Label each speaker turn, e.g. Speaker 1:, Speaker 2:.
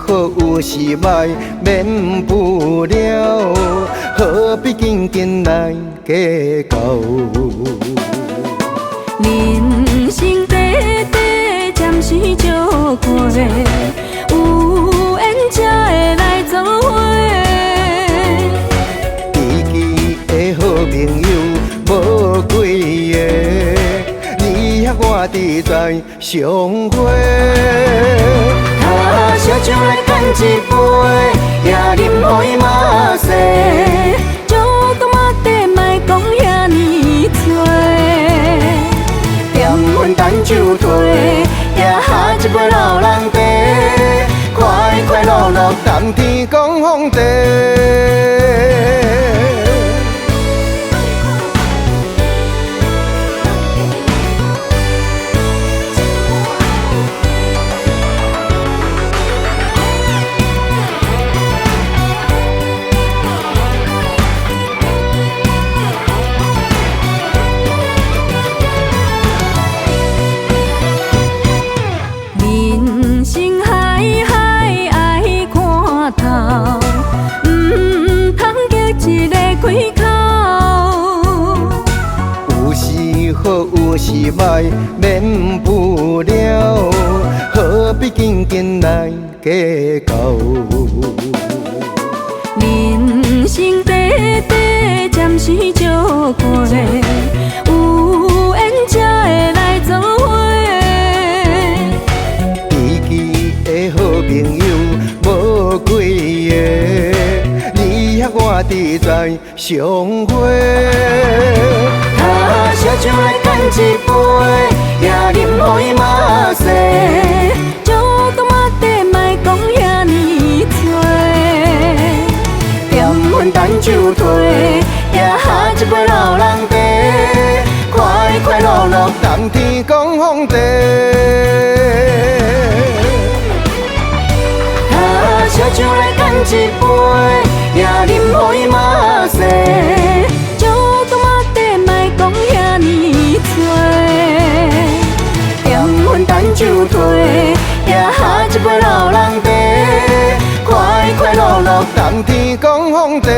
Speaker 1: 好有时歹，免不了，何必紧紧来计较？
Speaker 2: 人生短短，暂时照过，有缘才会来作伙。
Speaker 1: 知己的好朋友无几个，你遐我伫在相会。
Speaker 2: 他烧酒来干一杯，也啉互伊嘛细。酒干嘛地莫讲遐尼多，点阮等酒退，也下一杯老人茶。快快乐乐，
Speaker 1: 谈天讲风地。
Speaker 2: 人生海海爱看透，唔通叫一个开口。
Speaker 1: 有时好有时歹，免不了，何必紧紧来计较？
Speaker 2: 人生短短，暂时照过，有缘才会来作伙。
Speaker 1: 知己的好朋友无几个，你遐我伫在相会。
Speaker 2: 他烧酒来干一杯，也啉互伊嘛细。酒干嘛地莫讲遐尼多，点阮等酒退，也下一杯老人茶。快快乐乐，
Speaker 1: 谈天讲风地。
Speaker 2: 他烧酒来干一杯，也啉互伊嘛细。酒干嘛地莫讲遐尼多，点阮等酒退，也下一杯老人茶。快快乐乐，
Speaker 1: 谈天讲风地。